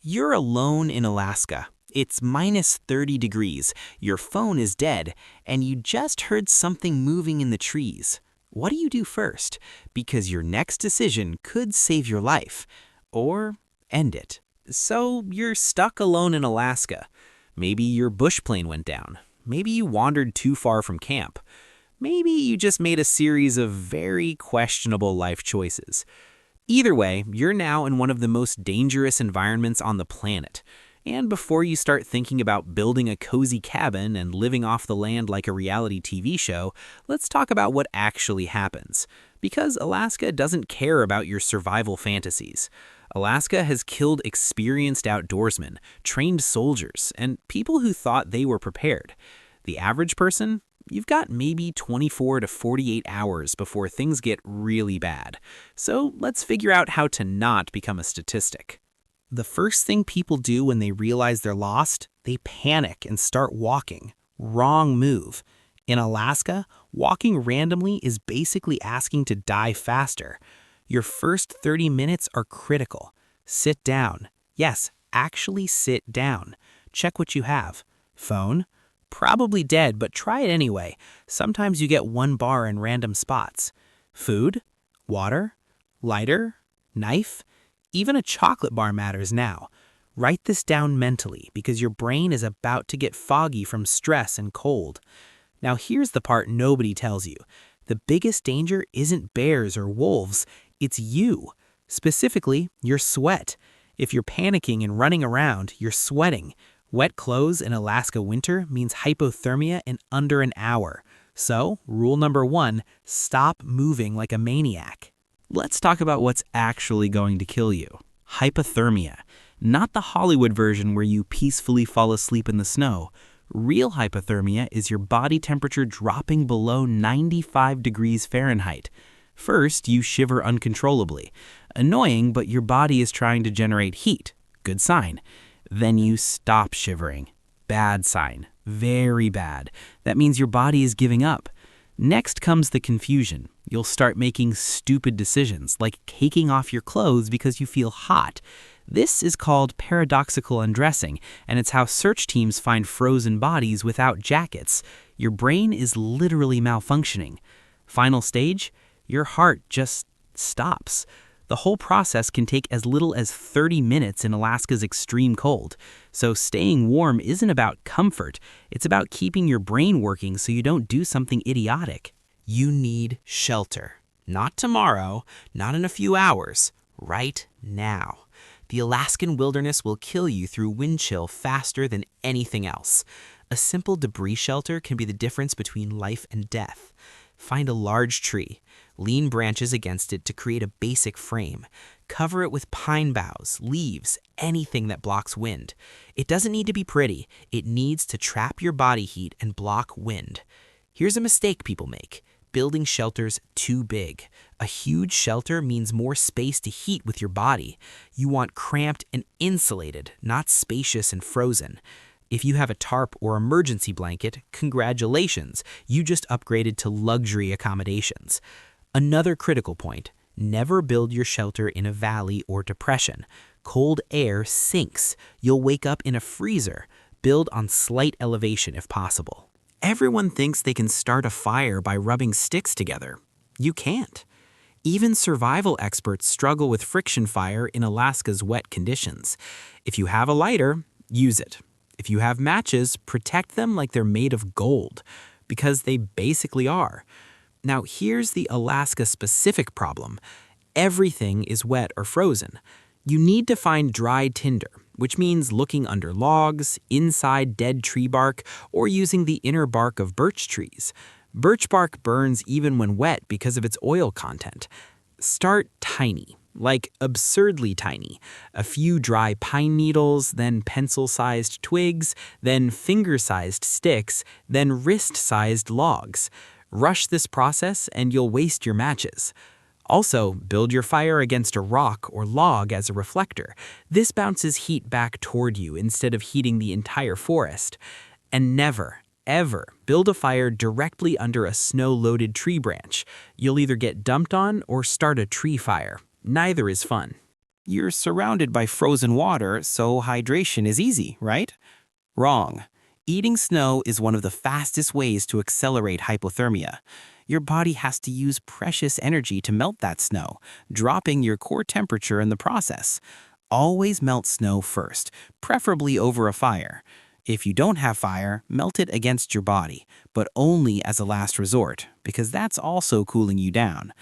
You're alone in Alaska. It's minus 30 degrees, your phone is dead, and you just heard something moving in the trees. What do you do first? Because your next decision could save your life, or end it. So you're stuck alone in Alaska. Maybe your bush plane went down. Maybe you wandered too far from camp. Maybe you just made a series of very questionable life choices. Either way, you're now in one of the most dangerous environments on the planet. And before you start thinking about building a cozy cabin and living off the land like a reality TV show, let's talk about what actually happens. Because Alaska doesn't care about your survival fantasies. Alaska has killed experienced outdoorsmen, trained soldiers, and people who thought they were prepared. The average person? You've got maybe 24 to 48 hours before things get really bad. So let's figure out how to not become a statistic. The first thing people do when they realize they're lost, they panic and start walking. Wrong move. In Alaska, walking randomly is basically asking to die faster. Your first 30 minutes are critical. Sit down. Yes, actually sit down. Check what you have. Phone? Probably dead, but try it anyway. Sometimes you get one bar in random spots. Food? Water? Lighter? Knife? Even a chocolate bar matters now. Write this down mentally because your brain is about to get foggy from stress and cold. Now here's the part nobody tells you. The biggest danger isn't bears or wolves, it's you. Specifically, your sweat. If you're panicking and running around, you're sweating. Wet clothes in Alaska winter means hypothermia in under an hour. So, rule number 1, stop moving like a maniac. Let's talk about what's actually going to kill you. Hypothermia. Not the Hollywood version where you peacefully fall asleep in the snow. Real hypothermia is your body temperature dropping below 95 degrees Fahrenheit. First, you shiver uncontrollably. Annoying, but your body is trying to generate heat. Good sign. Then you stop shivering. Bad sign. Very bad. That means your body is giving up. Next comes the confusion. You'll start making stupid decisions, like taking off your clothes because you feel hot. This is called paradoxical undressing, and it's how search teams find frozen bodies without jackets. Your brain is literally malfunctioning. Final stage? Your heart just stops. The whole process can take as little as 30 minutes in Alaska's extreme cold. So staying warm isn't about comfort. It's about keeping your brain working so you don't do something idiotic. You need shelter. Not tomorrow, not in a few hours, right now. The Alaskan wilderness will kill you through wind chill faster than anything else. A simple debris shelter can be the difference between life and death. Find a large tree. Lean branches against it to create a basic frame. Cover it with pine boughs, leaves, anything that blocks wind. It doesn't need to be pretty. It needs to trap your body heat and block wind. Here's a mistake people make. Building shelters too big. A huge shelter means more space to heat with your body. You want cramped and insulated, not spacious and frozen. If you have a tarp or emergency blanket, congratulations, you just upgraded to luxury accommodations. Another critical point, never build your shelter in a valley or depression. Cold air sinks. You'll wake up in a freezer. Build on slight elevation if possible. Everyone thinks they can start a fire by rubbing sticks together. You can't. Even survival experts struggle with friction fire in Alaska's wet conditions. If you have a lighter, use it. If you have matches, protect them like they're made of gold, because they basically are. Now here's the Alaska-specific problem. Everything is wet or frozen. You need to find dry tinder, which means looking under logs, inside dead tree bark, or using the inner bark of birch trees. Birch bark burns even when wet because of its oil content. Start tiny. Like absurdly tiny. A few dry pine needles, then pencil-sized twigs, then finger-sized sticks, then wrist-sized logs. Rush this process and you'll waste your matches. Also, build your fire against a rock or log as a reflector. This bounces heat back toward you instead of heating the entire forest. And never, ever build a fire directly under a snow-loaded tree branch. You'll either get dumped on or start a tree fire. Neither is fun. You're surrounded by frozen water, so hydration is easy, right? Wrong. Eating snow is one of the fastest ways to accelerate hypothermia. Your body has to use precious energy to melt that snow, dropping your core temperature in the process. Always melt snow first, preferably over a fire. If you don't have fire, melt it against your body, but only as a last resort, because that's also cooling you down.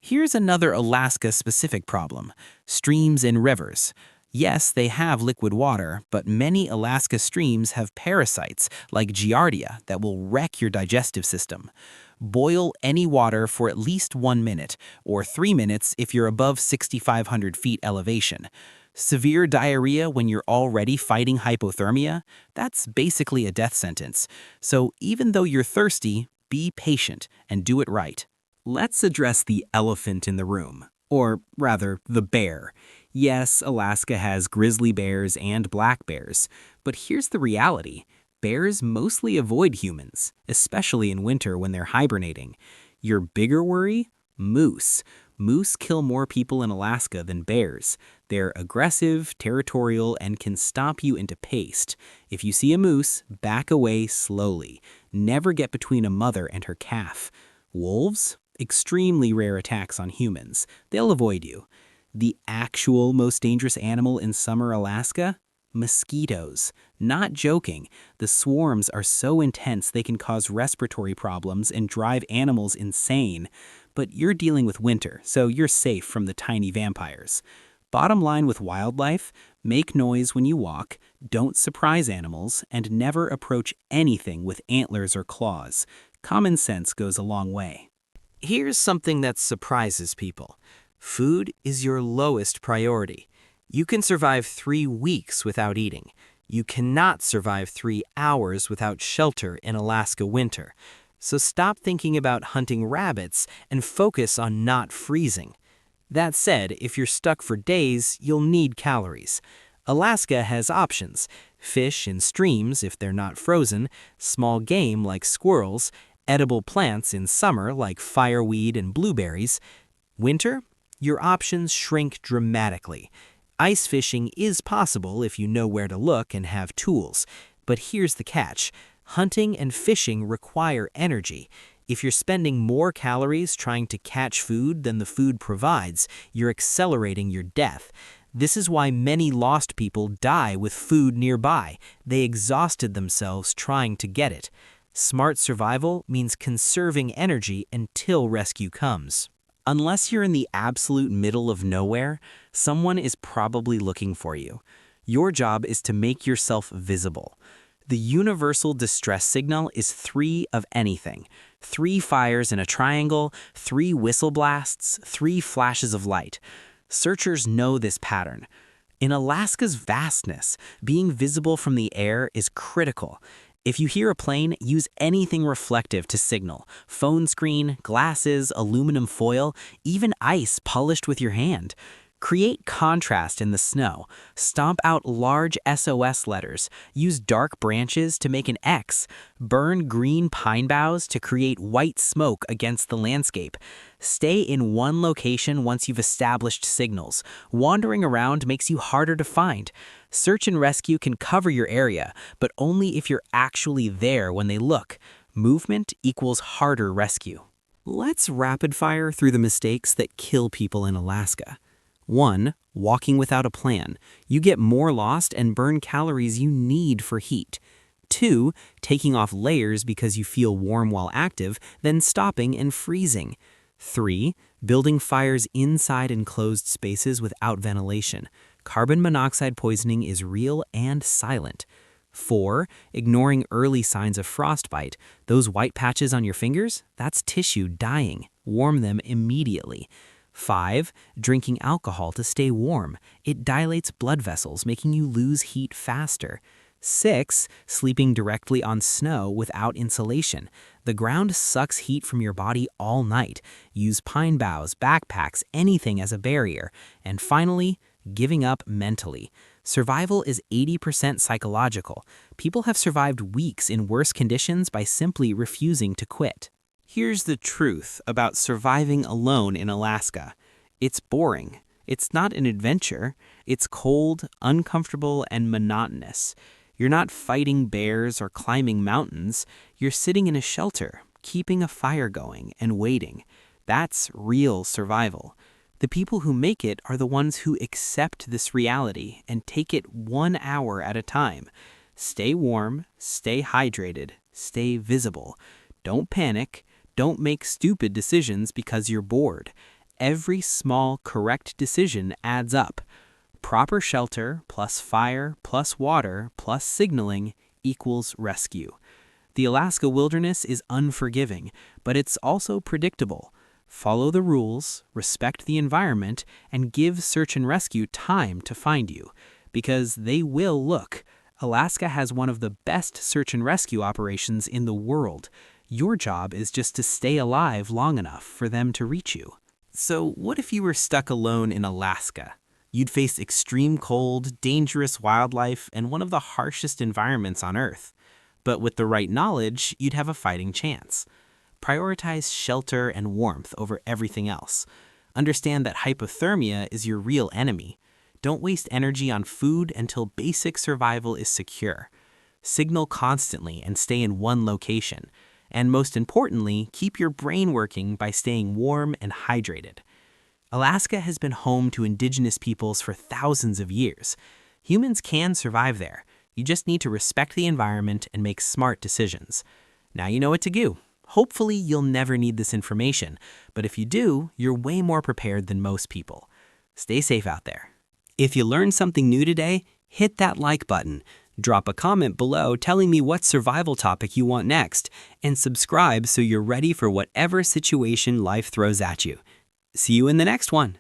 Here's another Alaska-specific problem: streams and rivers. Yes, they have liquid water, but many Alaska streams have parasites like Giardia that will wreck your digestive system. Boil any water for at least 1 minute, or 3 minutes if you're above 6,500 feet elevation. Severe diarrhea when you're already fighting hypothermia? That's basically a death sentence. So even though you're thirsty, be patient and do it right. Let's address the elephant in the room, or rather, the bear. Yes, Alaska has grizzly bears and black bears, but here's the reality. Bears mostly avoid humans, especially in winter when they're hibernating. Your bigger worry? Moose. Moose kill more people in Alaska than bears. They're aggressive, territorial, and can stomp you into paste. If you see a moose, back away slowly. Never get between a mother and her calf. Wolves? Extremely rare attacks on humans. They'll avoid you. The actual most dangerous animal in summer Alaska? Mosquitoes. Not joking. The swarms are so intense they can cause respiratory problems and drive animals insane. But you're dealing with winter, so you're safe from the tiny vampires. Bottom line with wildlife: make noise when you walk, don't surprise animals, and never approach anything with antlers or claws. Common sense goes a long way. Here's something that surprises people. Food is your lowest priority. You can survive 3 weeks without eating. You cannot survive 3 hours without shelter in Alaska winter. So stop thinking about hunting rabbits and focus on not freezing. That said, if you're stuck for days, you'll need calories. Alaska has options: fish in streams if they're not frozen, small game like squirrels, edible plants in summer like fireweed and blueberries. Winter? Your options shrink dramatically. Ice fishing is possible if you know where to look and have tools. But here's the catch: hunting and fishing require energy. If you're spending more calories trying to catch food than the food provides, you're accelerating your death. This is why many lost people die with food nearby. They exhausted themselves trying to get it. Smart survival means conserving energy until rescue comes. Unless you're in the absolute middle of nowhere, someone is probably looking for you. Your job is to make yourself visible. The universal distress signal is 3 of anything. 3 fires in a triangle, 3 whistle blasts, 3 flashes of light. Searchers know this pattern. In Alaska's vastness, being visible from the air is critical. If you hear a plane, use anything reflective to signal: phone screen, glasses, aluminum foil, even ice polished with your hand. Create contrast in the snow. Stomp out large SOS letters. Use dark branches to make an X. Burn green pine boughs to create white smoke against the landscape. Stay in one location once you've established signals. Wandering around makes you harder to find. Search and rescue can cover your area, but only if you're actually there when they look. Movement equals harder rescue. Let's rapid fire through the mistakes that kill people in Alaska. 1. Walking without a plan. You get more lost and burn calories you need for heat. 2. Taking off layers because you feel warm while active, then stopping and freezing. 3. Building fires inside enclosed spaces without ventilation. Carbon monoxide poisoning is real and silent. 4. Ignoring early signs of frostbite. Those white patches on your fingers? That's tissue dying. Warm them immediately. 5. Drinking alcohol to stay warm. It dilates blood vessels, making you lose heat faster. 6. Sleeping directly on snow without insulation. The ground sucks heat from your body all night. Use pine boughs, backpacks, anything as a barrier. And finally, giving up mentally. Survival is 80% psychological. People have survived weeks in worse conditions by simply refusing to quit. Here's the truth about surviving alone in Alaska. It's boring. It's not an adventure. It's cold, uncomfortable, and monotonous. You're not fighting bears or climbing mountains. You're sitting in a shelter, keeping a fire going, and waiting. That's real survival. The people who make it are the ones who accept this reality and take it 1 hour at a time. Stay warm, stay hydrated, stay visible. Don't panic. Don't make stupid decisions because you're bored. Every small, correct decision adds up. Proper shelter plus fire plus water plus signaling equals rescue. The Alaska wilderness is unforgiving, but it's also predictable. Follow the rules, respect the environment, and give search and rescue time to find you. Because they will look. Alaska has one of the best search and rescue operations in the world. Your job is just to stay alive long enough for them to reach you. So what if you were stuck alone in Alaska? You'd face extreme cold, dangerous wildlife, and one of the harshest environments on Earth. But with the right knowledge, you'd have a fighting chance. Prioritize shelter and warmth over everything else. Understand that hypothermia is your real enemy. Don't waste energy on food until basic survival is secure. Signal constantly and stay in one location. And most importantly, keep your brain working by staying warm and hydrated. Alaska has been home to indigenous peoples for thousands of years. Humans can survive there. You just need to respect the environment and make smart decisions. Now you know what to do. Hopefully, you'll never need this information, but if you do, you're way more prepared than most people. Stay safe out there. If you learned something new today, hit that like button. Drop a comment below telling me what survival topic you want next, and subscribe so you're ready for whatever situation life throws at you. See you in the next one.